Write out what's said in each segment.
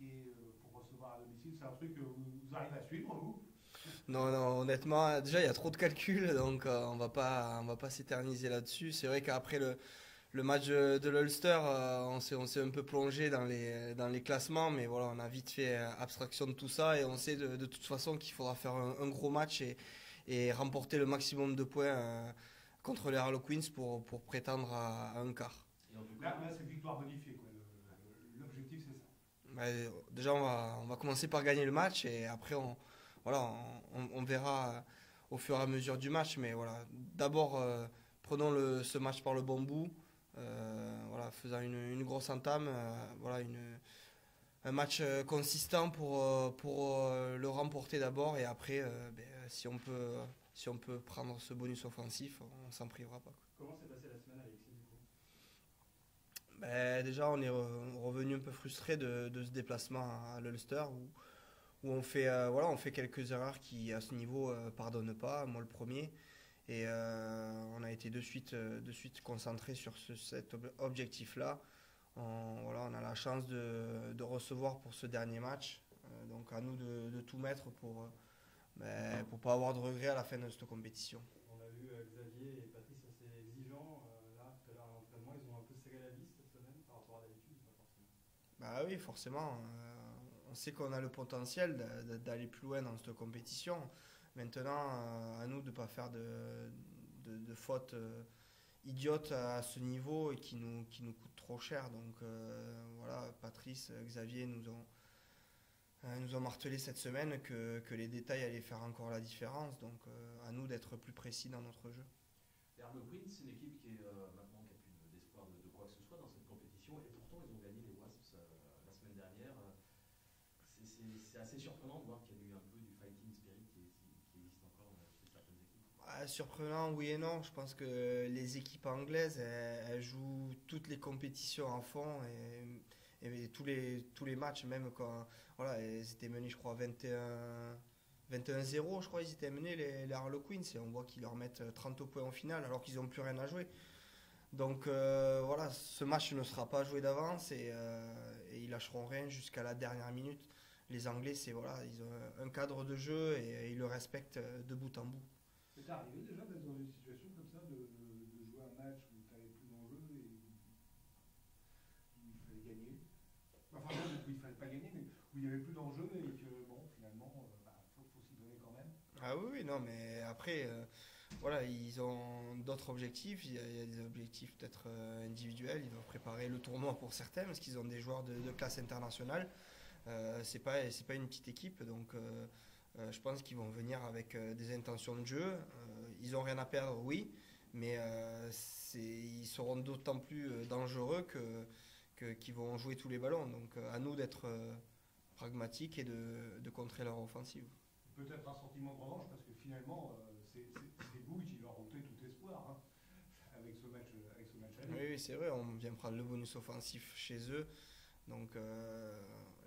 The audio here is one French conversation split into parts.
qualifier pour recevoir à domicile? C'est un truc que vous arrivez à suivre, vous? Non, non, honnêtement, déjà il y a trop de calculs, donc on va pas s'éterniser là-dessus. C'est vrai qu'après le match de l'Ulster, on s'est un peu plongé dans les classements, mais voilà, on a vite fait abstraction de tout ça et on sait de toute façon qu'il faudra faire un gros match et remporter le maximum de points contre les Harlequins pour prétendre à un quart. Et en tout cas, Là c'est victoire bonifiée, quoi. L'objectif, c'est ça. Déjà, on va commencer par gagner le match et après, voilà, on verra au fur et à mesure du match. Mais voilà, d'abord, prenons ce match par le bon bout. Voilà, faisant une grosse entame, voilà, un match consistant pour le remporter d'abord et après, si on peut prendre ce bonus offensif, on s'en privera pas, quoi. Comment s'est passée la semaine, Alexis, du coup? Déjà, on est revenu un peu frustré de ce déplacement à l'Ulster où on fait, voilà, on fait quelques erreurs qui, à ce niveau, pardonnent pas, moi le premier. Et on a été de suite concentré sur cet objectif-là. Voilà, on a la chance de recevoir pour ce dernier match. Donc à nous de tout mettre pour pas avoir de regrets à la fin de cette compétition. On a vu Xavier et Patrice assez exigeants. Là, tout à l'heure à l'entraînement, ils ont un peu serré la vis cette semaine par rapport à d'habitude, pas forcément. Bah oui, forcément. On sait qu'on a le potentiel d'aller plus loin dans cette compétition. Maintenant, à nous de ne pas faire de fautes idiotes à ce niveau et qui nous coûtent trop cher. Donc voilà, Patrice, Xavier nous ont martelé cette semaine que les détails allaient faire encore la différence. Donc à nous d'être plus précis dans notre jeu. les Harlequins, c'est une équipe qui est maintenant qui a plus d'espoir de quoi que ce soit dans cette compétition et pourtant ils ont gagné les Wasps la semaine dernière. C'est assez surprenant de voir qu'il y a eu un peu du fighting spirit qui existe encore chez certaines équipes. Surprenant, oui et non. Je pense que les équipes anglaises, elles jouent toutes les compétitions à fond et tous les matchs, même quand voilà, ils étaient menés, je crois, 21-0, je crois, ils étaient menés les Harlequins et on voit qu'ils leur mettent 30 points en finale alors qu'ils n'ont plus rien à jouer. Donc voilà, ce match ne sera pas joué d'avance et ils lâcheront rien jusqu'à la dernière minute. Les Anglais, c'est voilà, ils ont un cadre de jeu et ils le respectent de bout en bout. C'est arrivé déjà d'être dans une situation comme ça, de jouer un match où tu n'avais plus d'enjeu et où il fallait gagner. Enfin, non, où il ne fallait pas gagner, mais où il n'y avait plus d'enjeu et que, bon, finalement, faut s'y donner quand même. Ah oui, oui, non, mais après, voilà, ils ont d'autres objectifs. Il y a des objectifs peut-être individuels. Ils doivent préparer le tournoi pour certains parce qu'ils ont des joueurs de classe internationale. C'est pas une petite équipe, donc je pense qu'ils vont venir avec des intentions de jeu. Ils ont rien à perdre, oui, mais ils seront d'autant plus dangereux qu'ils vont jouer tous les ballons. Donc à nous d'être pragmatiques et de contrer leur offensive. Peut-être un sentiment de revanche parce que finalement, c'est vous qui leur ôtez tout espoir, hein, avec ce match Oui, aller. oui, c'est vrai, on vient prendre le bonus offensif chez eux. Donc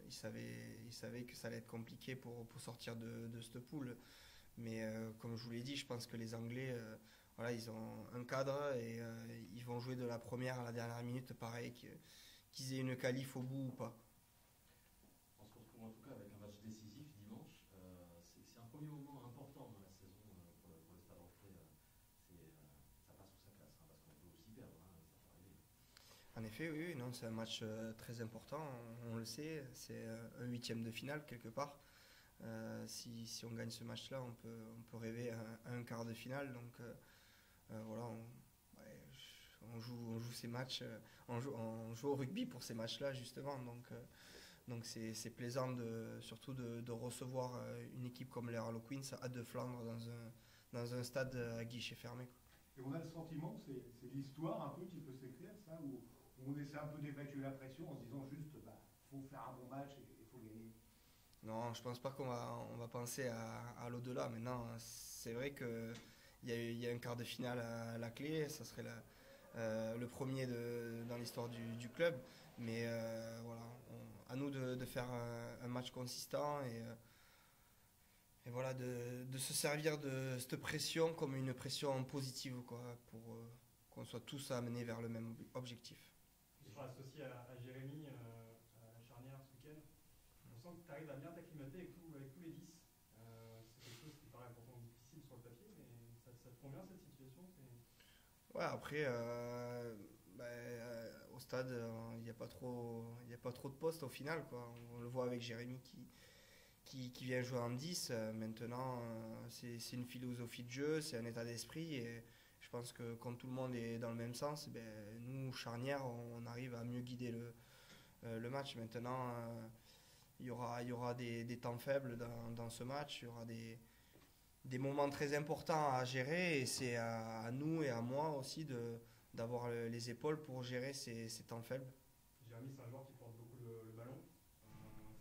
ils savaient que ça allait être compliqué pour sortir de cette poule. Mais comme je vous l'ai dit, je pense que les Anglais, voilà, ils ont un cadre et ils vont jouer de la première à la dernière minute, pareil, qu'ils aient une qualif au bout ou pas. On se retrouve en tout cas avec un match décisif dimanche. C'est un premier moment important dans la saison pour le Stade Rennais. Ça passe sous sa classe hein, parce qu'on peut aussi perdre, hein, ça peut arriver. En effet, oui, oui, non, c'est un match très important, on le sait, c'est un huitième de finale quelque part. Si on gagne ce match-là, on peut rêver à un quart de finale. Donc voilà, ouais, on joue ces matchs, on joue au rugby pour ces matchs-là justement. Donc c'est plaisant surtout de recevoir une équipe comme les Harlequins à De Flandre dans un stade à guichet fermé, quoi. Et on a le sentiment, c'est l'histoire un peu qui peut s'écrire, ça, où on essaie un peu d'évacuer la pression en se disant juste, faut faire un bon match et il faut gagner. Non, je pense pas on va penser à l'au-delà. Maintenant, c'est vrai que il y a un quart de finale à la clé. Ça serait le premier dans l'histoire du club. Mais voilà, à nous de faire un match consistant et voilà, de se servir de cette pression comme une pression positive, quoi, pour qu'on soit tous amenés vers le même objectif. Tu seras associé à Jérémy à la charnière ce week-end? sens que tu arrives à bien t'acclimater avec tous les 10. C'est quelque chose qui paraît pourtant difficile sur le papier, mais ça te convient cette situation? Ouais, après, au stade, il n'y a pas trop, il y a pas trop de postes au final, quoi. On le voit avec Jérémy qui vient jouer en 10. Maintenant, c'est une philosophie de jeu, c'est un état d'esprit. Et je pense que quand tout le monde est dans le même sens, ben, nous, charnières, on arrive à mieux guider le match. Maintenant, il y aura des temps faibles dans ce match, il y aura des moments très importants à gérer et c'est à nous et à moi aussi d'avoir les épaules pour gérer ces temps faibles. Jérémy, c'est un joueur qui porte beaucoup le ballon.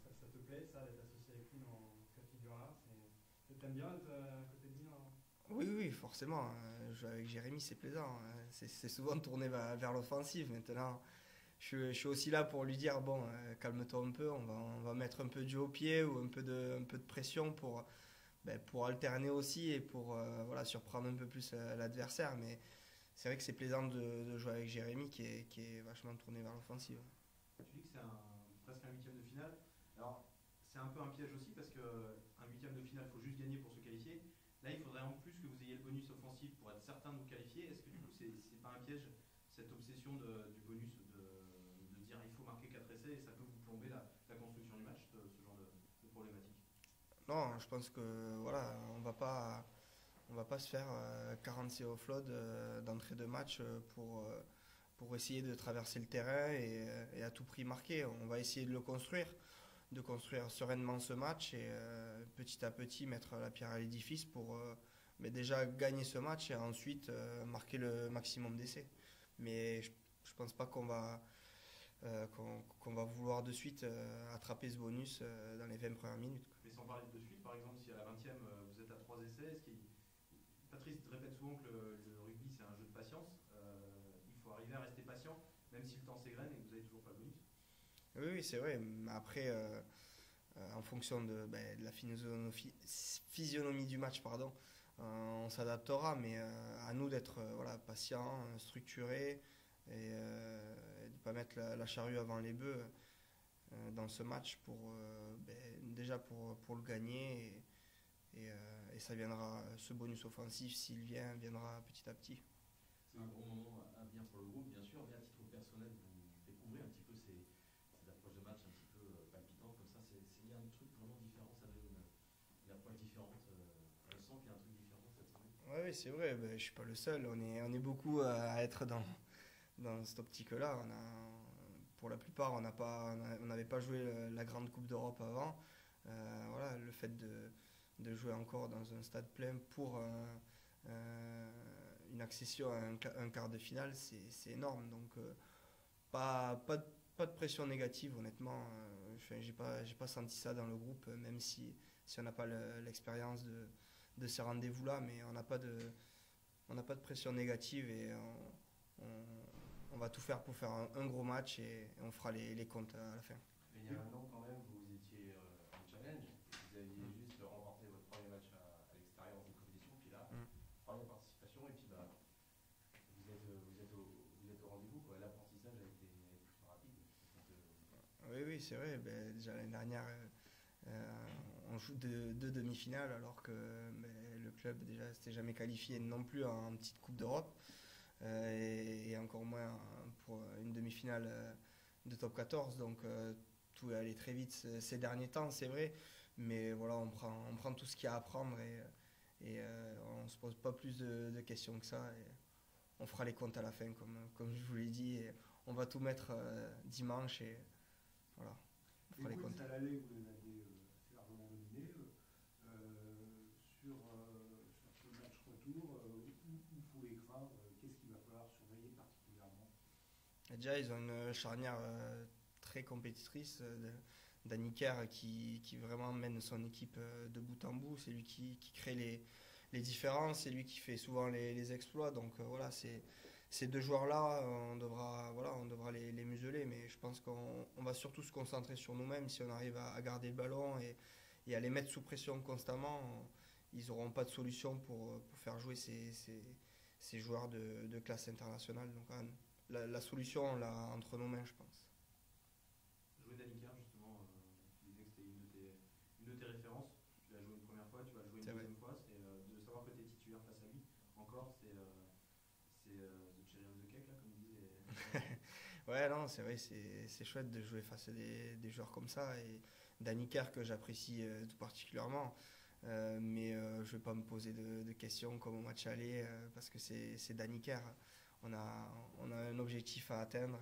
Ça te plaît, ça, d'être associé avec lui dans cette figure-là? T'aimes bien être à côté de lui, hein? Oui, oui, forcément. Jouer avec Jérémy, c'est plaisant. C'est souvent tourné vers l'offensive. Maintenant, je suis aussi là pour lui dire, bon, calme-toi un peu, on va mettre un peu de jeu au pied ou un peu de pression pour alterner aussi et pour voilà, surprendre un peu plus l'adversaire. Mais c'est vrai que c'est plaisant de jouer avec Jérémy qui est vachement tourné vers l'offensive. Tu dis que c'est presque un huitième de finale. Alors, c'est un peu un piège aussi parce qu'un huitième de finale, il faut juste gagner pour se qualifier. Là, il faudrait en plus que vous ayez le bonus offensif pour être certain de vous qualifier. Est-ce que du coup, c'est pas un piège, cette obsession du bonus, de dire il faut marquer 4 essais et ça peut vous plomber la construction du match, ce genre de problématique? Non, je pense que voilà, on va pas se faire 46 offload d'entrée de match pour essayer de traverser le terrain et à tout prix marquer. On va essayer de construire sereinement ce match et petit à petit mettre la pierre à l'édifice pour mais déjà gagner ce match et ensuite marquer le maximum d'essais. Mais je pense pas qu'on va vouloir de suite attraper ce bonus dans les 20 premières minutes. Mais sans parler de suite, par exemple, si à la 20e vous êtes à 3 essais, Patrice répète souvent que le rugby c'est un jeu de patience. Il faut arriver à rester patient, même si le temps s'égrène et que vous n'avez toujours pas le bonus. Oui, oui, c'est vrai. Mais après, en fonction de la physionomie du match, pardon, on s'adaptera. Mais à nous d'être voilà, patients, structurés et de ne pas mettre la charrue avant les bœufs dans ce match déjà pour le gagner. Et ça viendra, ce bonus offensif, s'il viendra petit à petit. C'est un gros moment à venir pour le groupe, bien sûr. Mais à titre personnel, vous découvrez un petit peu ces approches de match un petit peu palpitantes comme ça. Il y a un truc vraiment différent, ça donne une approche différente. On sent qu'il y a un truc différent cette semaine. Oui, ouais, c'est vrai, je ne suis pas le seul. On est beaucoup à être dans cette optique-là. Pour la plupart, on n'avait pas joué la grande Coupe d'Europe avant. Voilà, le fait de jouer encore dans un stade plein pour une accession à un quart de finale, c'est énorme. Donc, pas de pression négative, honnêtement. J'ai pas senti ça dans le groupe, même si on n'a pas l'expérience de ces rendez-vous-là, mais on n'a pas de pression négative et on va tout faire pour faire un gros match et on fera les comptes à la fin. Mais il y a un an quand même, vous étiez en challenge, vous aviez juste remporté votre premier match à l'extérieur dans une compétition, puis là, première participation, et puis vous êtes au rendez-vous, quoi. L'apprentissage a été plutôt rapide. Oui, c'est vrai. Déjà l'année dernière, on joue deux demi-finales alors que le club déjà s'était jamais qualifié non plus en petite Coupe d'Europe. Et encore moins pour une demi-finale de top 14. Donc tout est allé très vite ces derniers temps, c'est vrai. Mais voilà, on prend tout ce qu'il y a à prendre et on ne se pose pas plus de questions que ça. Et on fera les comptes à la fin, comme je vous l'ai dit. Et on va tout mettre dimanche et voilà, on fera les comptes. À l'aller, vous les aviez assez largement dominés. Sur ce match retour, où faut les craindre? Qu'est-ce qu'il va falloir surveiller particulièrement? Déjà, ils ont une charnière très compétitrice. Danny Kerr qui vraiment mène son équipe de bout en bout. C'est lui qui crée les différences, c'est lui qui fait souvent les exploits. Donc voilà, ces deux joueurs-là, on devra les museler. Mais je pense qu'on va surtout se concentrer sur nous-mêmes. Si on arrive à garder le ballon et à les mettre sous pression constamment, ils n'auront pas de solution pour faire jouer ces joueurs de classe internationale. Donc la solution, on l'a entre nos mains, je pense. Jouer Danny Kerr, justement, tu disais que c'était une Ouais, non, c'est vrai, c'est chouette de jouer face à des joueurs comme ça. Et Danny Kerr, que j'apprécie tout particulièrement. Mais je vais pas me poser de questions comme au match aller parce que c'est Danny Kerr. On a un objectif à atteindre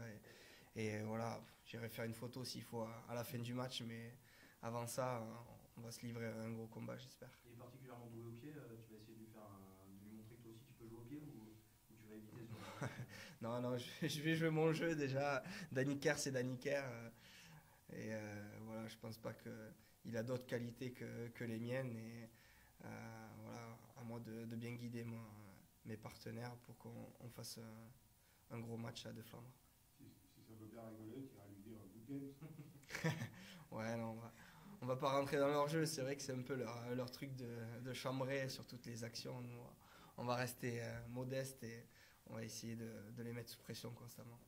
et voilà, j'irai faire une photo s'il faut à la fin du match, mais avant ça, on va se livrer à un gros combat, j'espère. Il est particulièrement doué au pied, tu vas essayer de lui montrer que toi aussi tu peux jouer au pied ou tu vas éviter ce genre de... Non, non, je vais jouer mon jeu déjà. Danny Kerr, c'est Danny Kerr. Voilà, je pense pas qu'il a d'autres qualités que les miennes. Et voilà, à moi de bien guider mes partenaires pour qu'on fasse un gros match à De Flandre. Si ça veut bien rigoler, tu iras lui dire good game. Ouais, non, on va pas rentrer dans leur jeu. C'est vrai que c'est un peu leur truc de chambrer sur toutes les actions. Nous, on va rester modeste et on va essayer de les mettre sous pression constamment.